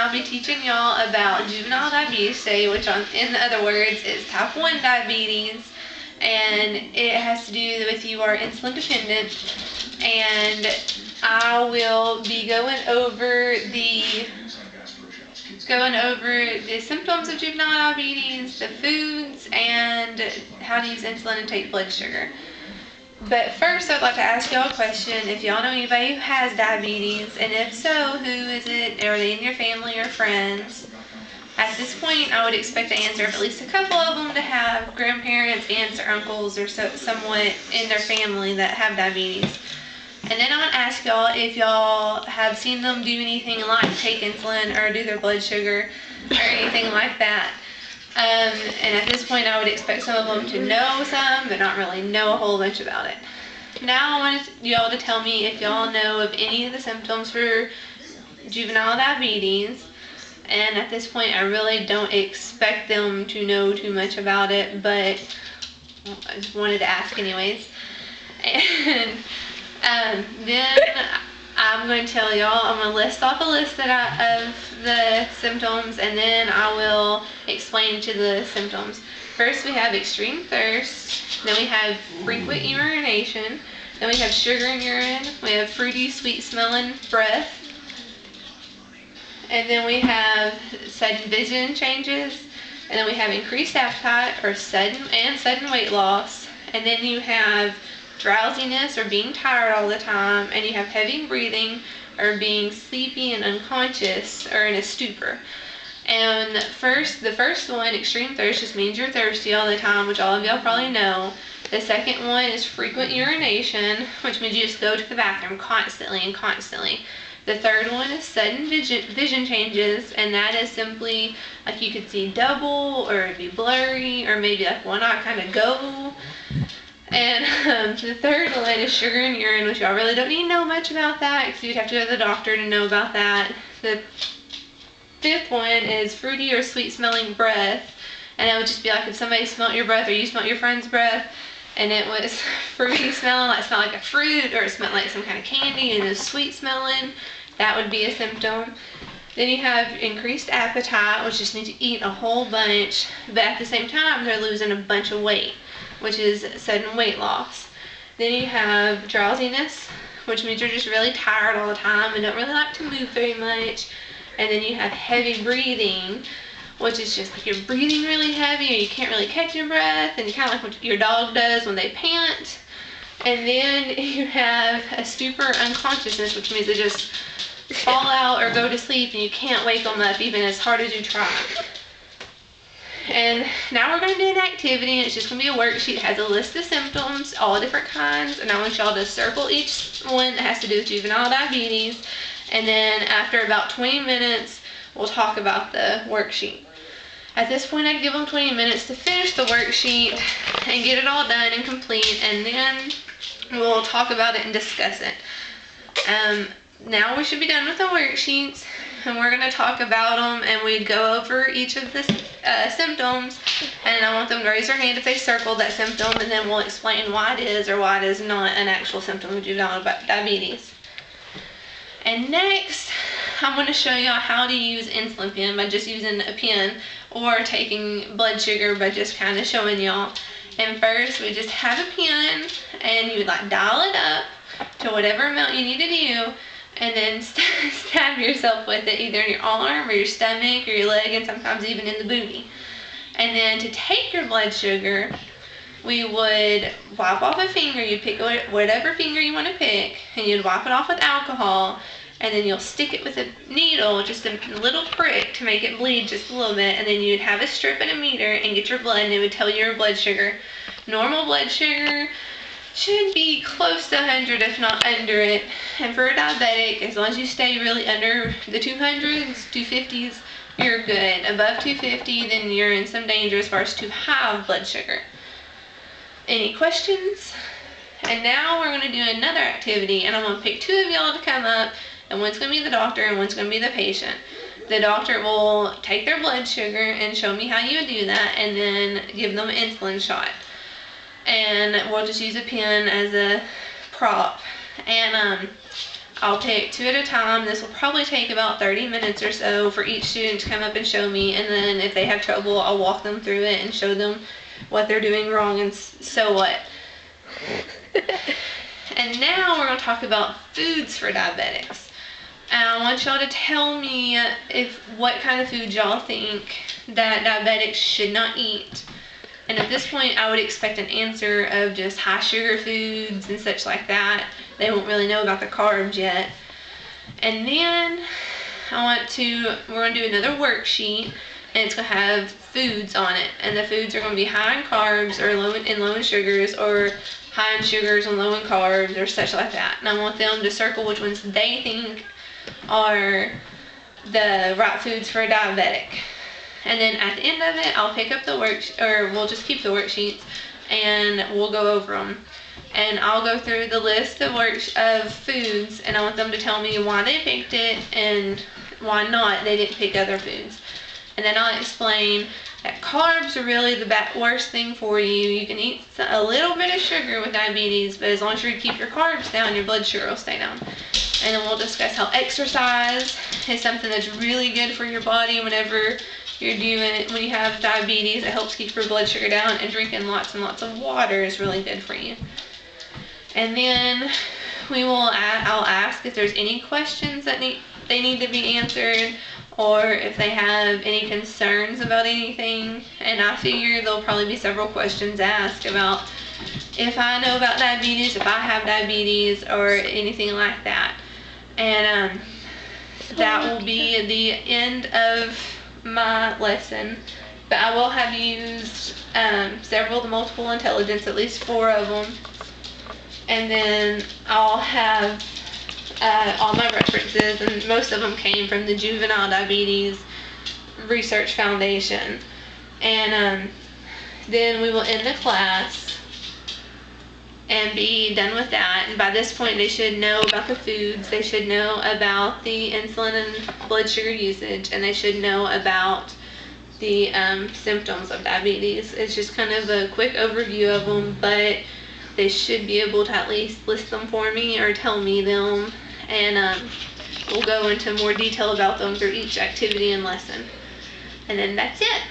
I'll be teaching y'all about juvenile diabetes today, which in other words is type 1 diabetes, and it has to do with you are insulin dependent. And I will be going over the symptoms of juvenile diabetes, the foods, and how to use insulin and take blood sugar. But first, I'd like to ask y'all a question. If y'all know anybody who has diabetes, and if so, who is it? Are they in your family or friends? At this point, I would expect the answer of at least a couple of them to have grandparents, aunts, or uncles, or somewhat in their family that have diabetes. And then I want to ask y'all if y'all have seen them do anything like take insulin or do their blood sugar or anything like that. And at this point, I would expect some of them to know some, but not really know a whole bunch about it. Now I want y'all to tell me if y'all know of any of the symptoms for juvenile diabetes. And at this point, I really don't expect them to know too much about it, but I just wanted to ask anyways. And then I'm going to tell y'all, I'm going to list off a list of the symptoms, and then I will explain each of the symptoms. First, we have extreme thirst. Then we have frequent urination. Then we have sugar in urine. We have fruity, sweet-smelling breath. And then we have sudden vision changes. And then we have increased appetite or sudden weight loss. And then you have drowsiness or being tired all the time, and you have heavy breathing or being sleepy and unconscious or in a stupor. And the first one, extreme thirst, just means you're thirsty all the time, which all of y'all probably know. The second one is frequent urination, which means you just go to the bathroom constantly and constantly. The third one is sudden vision changes, and that is simply like you could see double, or it'd be blurry, or maybe like one eye kind of go. And the third one is sugar in urine, which y'all really don't need to know much about that, because you'd have to go to the doctor to know about that. The fifth one is fruity or sweet-smelling breath, and it would just be like if somebody smelled your breath or you smelled your friend's breath, and it was fruity smelling, like it smelled like a fruit, or it smelled like some kind of candy, and it was sweet smelling, that would be a symptom. Then you have increased appetite, which just means you eat a whole bunch, but at the same time they're losing a bunch of weight, which is sudden weight loss. Then you have drowsiness, which means you're just really tired all the time and don't really like to move very much. And then you have heavy breathing, which is just like you're breathing really heavy, or you can't really catch your breath, and kind of like what your dog does when they pant. And then you have a stupor or unconsciousness, which means they just fall out or go to sleep and you can't wake them up even as hard as you try. And now we're going to do an activity, and it's just going to be a worksheet. It has a list of symptoms, all different kinds, and I want y'all to circle each one that has to do with juvenile diabetes. And then after about 20 minutes, we'll talk about the worksheet. At this point, I'd give them 20 minutes to finish the worksheet and get it all done and complete, and then we'll talk about it and discuss it. Now we should be done with the worksheets, and we're going to talk about them, and we go over each of the symptoms, and I want them to raise their hand if they circled that symptom, and then we'll explain why it is or why it is not an actual symptom of juvenile diabetes. And next, I'm going to show y'all how to use insulin pen by just using a pen, or taking blood sugar by just kind of showing y'all. And first, we just have a pen, and you would like dial it up to whatever amount you need to do, and then stab yourself with it, either in your arm or your stomach or your leg, and sometimes even in the booty. And then to take your blood sugar, we would wipe off a finger. You'd pick whatever finger you want to pick, and you'd wipe it off with alcohol, and then you'll stick it with a needle, just a little prick to make it bleed just a little bit, and then you'd have a strip and a meter and get your blood, and it would tell you your blood sugar. Normal blood sugar should be close to 100, if not under it. And for a diabetic, as long as you stay really under the 200s, 250s, you're good. Above 250, then you're in some danger as far as too high of blood sugar. Any questions? And now we're going to do another activity, and I'm going to pick two of y'all to come up, and one's going to be the doctor and one's going to be the patient. The doctor will take their blood sugar and show me how you would do that, and then give them an insulin shot. And we'll just use a pen as a prop. And I'll pick 2 at a time. This will probably take about 30 minutes or so for each student to come up and show me, and then if they have trouble, I'll walk them through it and show them what they're doing wrong and so what. And now we're going to talk about foods for diabetics. And I want y'all to tell me what kind of food y'all think that diabetics should not eat. And at this point, I would expect an answer of just high sugar foods and such like that. They won't really know about the carbs yet. And then we're going to do another worksheet, and it's going to have foods on it. And the foods are going to be high in carbs or low in sugars, or high in sugars and low in carbs, or such like that. And I want them to circle which ones they think are the right foods for a diabetic. And then at the end of it, I'll pick up we'll just keep the worksheets and we'll go over them. And I'll go through the list of foods, and I want them to tell me why they picked it and why not they didn't pick other foods. And then I'll explain that carbs are really the worst thing for you. You can eat a little bit of sugar with diabetes, but as long as you keep your carbs down, your blood sugar will stay down. And then we'll discuss how exercise is something that's really good for your body whenever when you have diabetes. It helps keep your blood sugar down, and drinking lots and lots of water is really good for you. And then I'll ask if there's any questions that they need to be answered, or if they have any concerns about anything. And I figure there'll probably be several questions asked about if I know about diabetes, if I have diabetes, or anything like that. And that will be the end of my lesson. But I will have used several of the multiple intelligence, at least 4 of them. And then I'll have all my references, and most of them came from the Juvenile Diabetes Research Foundation. And then we will end the class and be done with that. And by this point, they should know about the foods, they should know about the insulin and blood sugar usage, and they should know about the symptoms of diabetes. It's just kind of a quick overview of them, but they should be able to at least list them for me or tell me them, and we'll go into more detail about them through each activity and lesson. And then that's it.